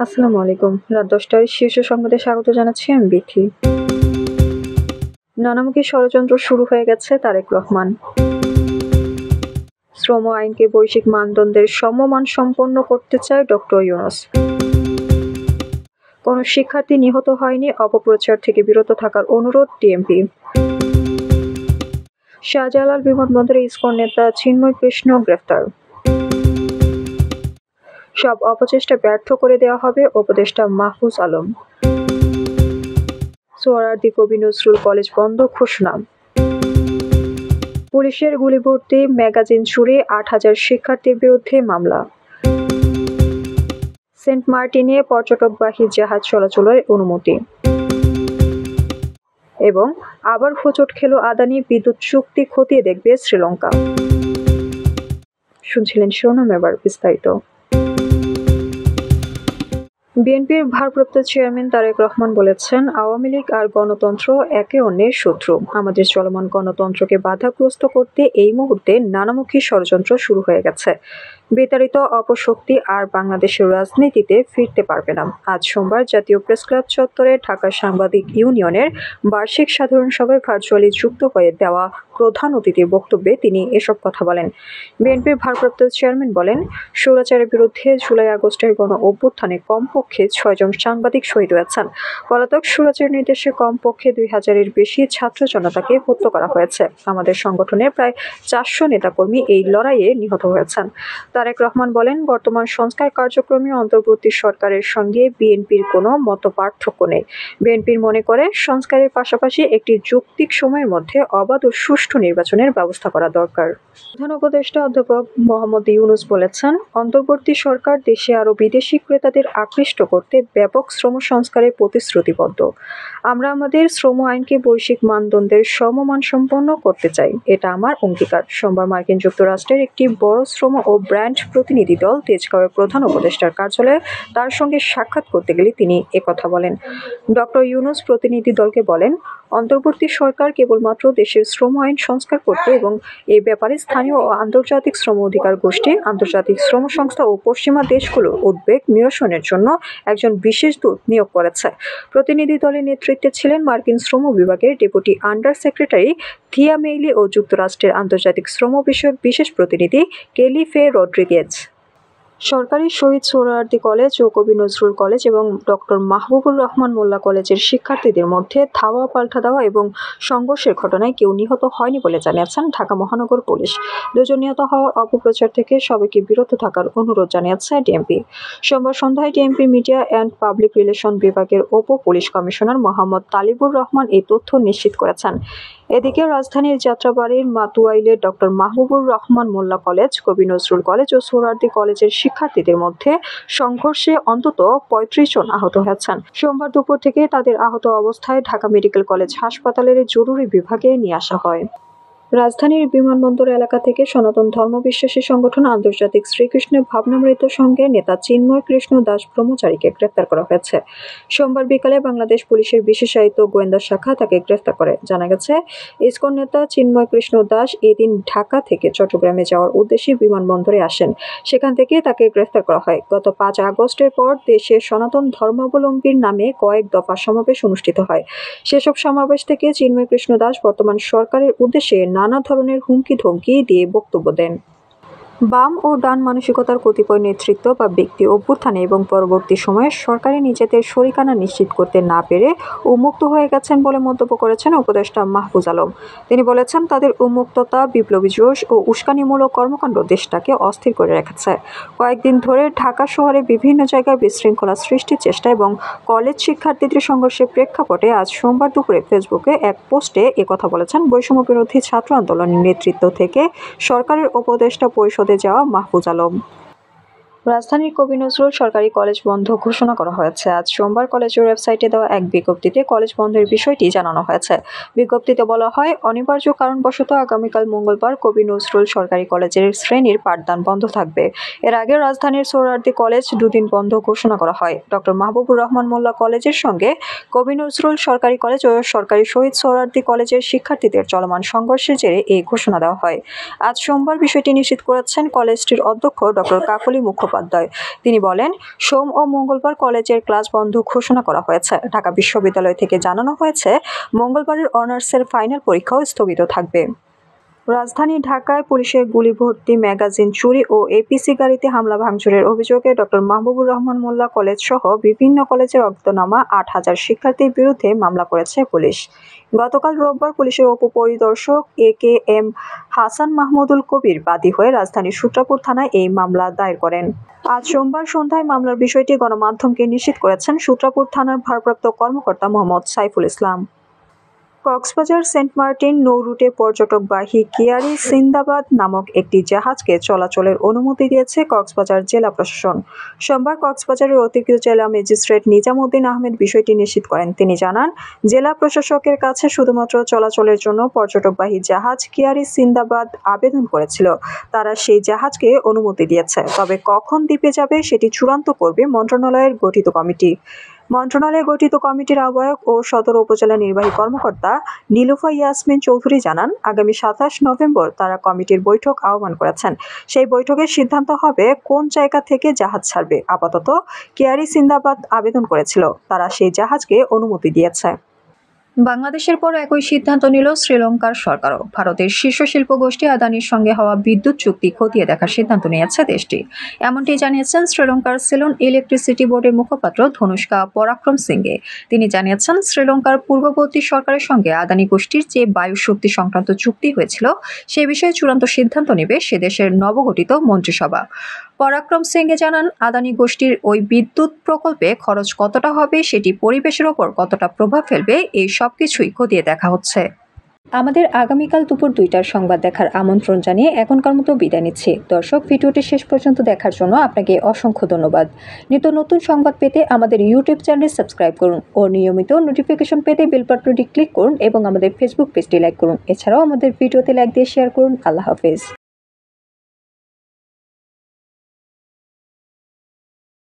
আসসালামু আলাইকুম। রাত ১০টার শীর্ষ সংবাদে স্বাগত জানাচ্ছি আমি বিথি। নানামুখী ষড়যন্ত্র শুরু হয়ে গেছে তারেক রহমান। শ্রম আইনকে বৈশ্বিক মানদণ্ডের সমমান সম্পন্ন করতে চায় ডক্টর ইউনূস। কোনো শিক্ষার্থী নিহত হয়নি, অপপ্রচার থেকে বিরত থাকার অনুরোধ ডিএমপি। শাহজালাল বিমানবন্দরে ইসকন নেতা চিন্ময় কৃষ্ণ গ্রেফতার। সব অপচেষ্টা ব্যর্থ করে দেওয়া হবে, উপদেষ্টা মাহফুজ আলম। সোহরাওয়ার্দী কবি নজরুল কলেজ বন্ধ ঘোষণা। পুলিশের গুলিভর্তি ম্যাগাজিন চুরি, ৮,০০০ শিক্ষার্থীর বিরুদ্ধে মামলা। সেন্ট মার্টিনে পর্যটকবাহী জাহাজ চলাচলের অনুমতি। এবং আবার হোঁচট খেল আদানি, বিদ্যুৎ চুক্তি খতিয়ে দেখবে শ্রীলঙ্কা। শুনছিলেন শিরোনাম, এবার বিস্তারিত। বিএনপির ভারপ্রাপ্ত চেয়ারম্যান তারেক রহমান বলেছেন, আওয়ামী লীগ আর গণতন্ত্র একে অন্যের শত্রু। আমাদের চলমান গণতন্ত্রকে বাধাগ্রস্ত করতে এই মুহূর্তে নানামুখী ষড়যন্ত্র শুরু হয়ে গেছে। বিতাড়িত অপশক্তি আর বাংলাদেশের রাজনীতিতে ফিরতে পারবে না। আজ সোমবার জাতীয় প্রেসক্লাব চত্বরে ঢাকা সাংবাদিক ইউনিয়নের বার্ষিক সাধারণ সভায় ভার্চুয়ালি যুক্ত হয়ে দেওয়া প্রধান অতিথির বক্তব্যে তিনি এসব কথা বলেন। বিএনপির ভারপ্রাপ্ত চেয়ারম্যান বলেন, স্বৈরাচারের বিরুদ্ধে জুলাই আগস্টের গণ অভ্যুত্থানে কমপক্ষে ৬ জন সাংবাদিক শহীদ হয়েছেন। পলাতক স্বৈরাচারের নির্দেশে কমপক্ষে ২,০০০-এর বেশি ছাত্র জনতাকে হত্যা করা হয়েছে। আমাদের সংগঠনের প্রায় ৪০০ নেতাকর্মী এই লড়াইয়ে নিহত হয়েছেন। তারেক রহমান বলেন, বর্তমান সংস্কার কার্যক্রমে অন্তর্বর্তী সরকারের সঙ্গে বিএনপির কোনো মতপার্থক্য নেই। বিএনপি মনে করে সংস্কারের পাশাপাশি একটি যৌক্তিক সময়ের মধ্যে অবাধ ও সুষ্ঠু নির্বাচনের ব্যবস্থা করা দরকার। প্রধান উপদেষ্টা অধ্যাপক মোহাম্মদ ইউনূস বলেছেন, অন্তর্বর্তী সরকার দেশে আরও বিদেশি ক্রেতাদের আকৃষ্ট করতে ব্যাপক শ্রম সংস্কারের প্রতিশ্রুতিবদ্ধ। আমরা আমাদের শ্রম আইনকে বৈশ্বিক মানদণ্ডের সমমানসম্পন্ন করতে চাই, এটা আমার অঙ্গীকার। সোমবার মার্কিন যুক্তরাষ্ট্রের একটি বড় শ্রম ও ব্র্যান্ড প্রতিনিধি দল তেজগাঁওয়ে প্রধান উপদেষ্টার কার্যালয়ে তার সঙ্গে সাক্ষাৎ করতে গেলে তিনি একথা বলেন। ডক্টর ইউনূস প্রতিনিধি দলকে বলেন, অন্তর্বর্তী সরকার কেবলমাত্র দেশের শ্রম আইন সংস্কার করতে এবং এই ব্যাপারে স্থানীয় ও আন্তর্জাতিক শ্রম অধিকার গোষ্ঠী, আন্তর্জাতিক শ্রম সংস্থা ও পশ্চিমা দেশগুলোর উদ্বেগ নিরসনের জন্য একজন বিশেষ দূত নিয়োগ করেছে। প্রতিনিধি দলের নেতৃত্বে ছিলেন মার্কিন শ্রম বিভাগের ডেপুটি আন্ডার সেক্রেটারি থিয়া মেইলি ও যুক্তরাষ্ট্রের আন্তর্জাতিক শ্রম বিষয়ক বিশেষ প্রতিনিধি কেলি ফে রড্রিগেজ। সরকারি শহীদ সোহরাওয়ার্দী কলেজ ও কবি নজরুল কলেজ এবং ডক্টর মাহবুবুর রহমান মোল্লা কলেজের শিক্ষার্থীদের মধ্যে ধাওয়া পাল্টা দেওয়া এবং সংঘর্ষের ঘটনায় কেউ নিহত হয়নি বলে জানিয়েছেন ঢাকা মহানগর পুলিশ। ২ জন নিহত হওয়ার অপপ্রচার থেকে সবাইকে বিরত থাকার অনুরোধ জানিয়েছে ডিএমপি। সোমবার সন্ধ্যায় DMP media and public relation বিভাগের উপ পুলিশ কমিশনার মোহাম্মদ তালিবুর রহমান এই তথ্য নিশ্চিত করেছেন। এদিকে রাজধানীর যাত্রাবাড়ির মাতুয়াইলে ডক্টর মাহবুবুর রহমান মোল্লা কলেজ, কবি নজরুল কলেজ ও সোহরাওয়ার্দী কলেজের শিক্ষার্থীদের মধ্যে সংঘর্ষে অন্তত ৩৫ জন আহত হয়েছেন। সোমবার দুপুর থেকে তাদের আহত অবস্থায় ঢাকা মেডিকেল কলেজ হাসপাতালের জরুরি বিভাগে নিয়ে আসা হয়। রাজধানীর বিমানবন্দর এলাকা থেকে সনাতন ধর্মবিশ্বাসী সংগঠন আন্তর্জাতিক শ্রীকৃষ্ণ ভাবনামৃত সংঘের নেতা চিন্ময় কৃষ্ণ দাস ব্রহ্মচারীকে গ্রেফতার করা হয়েছে। সোমবার বিকালে বাংলাদেশ পুলিশের বিশেষায়িত গোয়েন্দা শাখা তাকে গ্রেফতার করে। জানা গেছে, ইসকন নেতা চিন্ময় কৃষ্ণ দাস এদিন ঢাকা থেকে চট্টগ্রামে যাওয়ার উদ্দেশ্যে বিমানবন্দরে আসেন। সেখান থেকে তাকে গ্রেফতার করা হয়। গত ৫ আগস্টের পর দেশে সনাতন ধর্মাবলম্বীর নামে কয়েক দফা সমাবেশ অনুষ্ঠিত হয়। সেসব সমাবেশ থেকে চিন্ময় কৃষ্ণ দাস বর্তমান সরকারের উদ্দেশ্যে নানা ধরনের হুমকি ধমকি দিয়ে বক্তব্য দেন। বাম ও ডান মানসিকতার কতিপয় নেতৃত্ব বা ব্যক্তি অভ্যুত্থানে এবং পরবর্তী সময়ে সরকারি নিজেদের শরিকানা নিশ্চিত করতে না পেরে উন্মুক্ত হয়ে গেছেন বলে মন্তব্য করেছেন উপদেষ্টা মাহফুজ আলম। তিনি বলেছেন, তাদের উন্মুক্ততা, বিপ্লবী জোশ ও উস্কানিমূলক কর্মকাণ্ড দেশটাকে অস্থির করে রেখেছে। কয়েকদিন ধরে ঢাকা শহরে বিভিন্ন জায়গায় বিশৃঙ্খলা সৃষ্টির চেষ্টা এবং কলেজ শিক্ষার্থীদের সংঘর্ষের প্রেক্ষাপটে আজ সোমবার দুপুরে ফেসবুকে এক পোস্টে একথা বলেছেন বৈষম্য বিরোধী ছাত্র আন্দোলনের নেতৃত্ব থেকে সরকারের উপদেষ্টা পরিষদ যাওয়া মাহফুজ আলম। রাজধানীর কবি নজরুল সরকারি কলেজ বন্ধ ঘোষণা করা হয়েছে। আজ সোমবার কলেজের ওয়েবসাইটে দেওয়া এক বিজ্ঞপ্তিতে কলেজ বন্ধের বিষয়টি জানানো হয়েছে। বিজ্ঞপ্তিতে বলা হয়, অনিবার্য কারণবশত আগামীকাল মঙ্গলবার কবি নজরুল সরকারি কলেজের শ্রেণীর পাঠদান বন্ধ থাকবে। এর আগে রাজধানীর সোহরাওয়ার্দী কলেজ 2 দিন বন্ধ ঘোষণা করা হয়। ডক্টর মাহবুবুর রহমান মোল্লা কলেজের সঙ্গে কবি নজরুল সরকারি কলেজ ও সরকারি শহীদ সোহরাওয়ার্দী কলেজের শিক্ষার্থীদের চলমান সংঘর্ষের জেরে এই ঘোষণা দেওয়া হয়। আজ সোমবার বিষয়টি নিশ্চিত করেছেন কলেজটির অধ্যক্ষ ডক্টর কাকলী মুখ্য। মুখোপাধ্যায়। তিনি বলেন, সোম ও মঙ্গলবার কলেজের ক্লাস বন্ধ ঘোষণা করা হয়েছে। ঢাকা বিশ্ববিদ্যালয় থেকে জানানো হয়েছে, মঙ্গলবারের অনার্সের ফাইনাল পরীক্ষাও স্থগিত থাকবে। রাজধানী ঢাকায় পুলিশের গুলিভর্তি ম্যাগাজিন চুরি ও এপিসি গাড়িতে হামলা ভাঙচুরের অভিযোগে ডক্টর মাহবুবুর রহমান মোল্লা কলেজ সহ বিভিন্ন কলেজের অজ্ঞাতনামা ৮,০০০ শিক্ষার্থীর বিরুদ্ধে মামলা করেছে পুলিশ। গতকাল রোববার পুলিশের উপপরিদর্শক এ.কে.এম. হাসান মাহমুদুল কবির বাদী হয়ে রাজধানীর সূত্রাপুর থানায় এই মামলা দায়ের করেন। আজ সোমবার সন্ধ্যায় মামলার বিষয়টি গণমাধ্যমকে নিশ্চিত করেছেন সূত্রাপুর থানার ভারপ্রাপ্ত কর্মকর্তা মোহাম্মদ সাইফুল ইসলাম। কক্সবাজার সেন্ট মার্টিন নৌরুটে পর্যটকবাহী কিয়ারি সিন্দাবাদ নামক একটি জাহাজকে চলাচলের অনুমতি দিয়েছে কক্সবাজার জেলা প্রশাসন। সোমবার কক্সবাজারের অতিরিক্ত জেলা ম্যাজিস্ট্রেট নিজামুদ্দিন আহমেদ বিষয়টি নিশ্চিত করেন। তিনি জানান, জেলা প্রশাসকের কাছে শুধুমাত্র চলাচলের জন্য পর্যটকবাহী জাহাজ কিয়ারি সিন্দাবাদ আবেদন করেছিল। তারা সেই জাহাজকে অনুমতি দিয়েছে, তবে কখন দ্বীপে যাবে সেটি চূড়ান্ত করবে মন্ত্রণালয়ের গঠিত কমিটি। মন্ত্রণালয়ে গঠিত কমিটির আহ্বায়ক ও সদর উপজেলা নির্বাহী কর্মকর্তা নীলুফা ইয়াসমিন চৌধুরী জানান, আগামী ২৭ নভেম্বর তারা কমিটির বৈঠক আহ্বান করেছেন। সেই বৈঠকের সিদ্ধান্ত হবে কোন জায়গা থেকে জাহাজ ছাড়বে। আপাতত কিয়ারি সিন্দাবাদ আবেদন করেছিল, তারা সেই জাহাজকে অনুমতি দিয়েছে। বাংলাদেশের পর একই সিদ্ধান্ত নিল শ্রীলঙ্কার সরকারও। ভারতের শীর্ষ শিল্প গোষ্ঠী আদানির সঙ্গে হওয়া বিদ্যুৎ চুক্তি খতিয়ে দেখার সিদ্ধান্ত নিয়েছে দেশটি। এমনটি জানিয়েছেন শ্রীলঙ্কার সিলন ইলেকট্রিসিটি বোর্ডের মুখপাত্র ধনুষ্কা পরাক্রম সিংহে। তিনি জানিয়েছেন, শ্রীলঙ্কার পূর্ববর্তী সরকারের সঙ্গে আদানি গোষ্ঠীর যে বায়ু শক্তি সংক্রান্ত চুক্তি হয়েছিল সে বিষয়ে চূড়ান্ত সিদ্ধান্ত নেবে সে দেশের নবগঠিত মন্ত্রিসভা। পরাক্রম সিংহে জানান, আদানি গোষ্ঠীর ওই বিদ্যুৎ প্রকল্পে খরচ কতটা হবে, সেটি পরিবেশের ওপর কতটা প্রভাব ফেলবে, এই সবকিছুই খতিয়ে দেখা হচ্ছে। আমাদের আগামীকাল দুপুর ২টার সংবাদ দেখার আমন্ত্রণ জানিয়ে এখনকার মতো বিদায় নিচ্ছি। দর্শক, ভিডিওটি শেষ পর্যন্ত দেখার জন্য আপনাকে অসংখ্য ধন্যবাদ। নিত্য নতুন সংবাদ পেতে আমাদের ইউটিউব চ্যানেল সাবস্ক্রাইব করুন ও নিয়মিত নোটিফিকেশন পেতে বেল বাটনটি ক্লিক করুন এবং আমাদের ফেসবুক পেজটি লাইক করুন। এছাড়াও আমাদের ভিডিওতে লাইক দিয়ে শেয়ার করুন। আল্লাহ হাফেজ।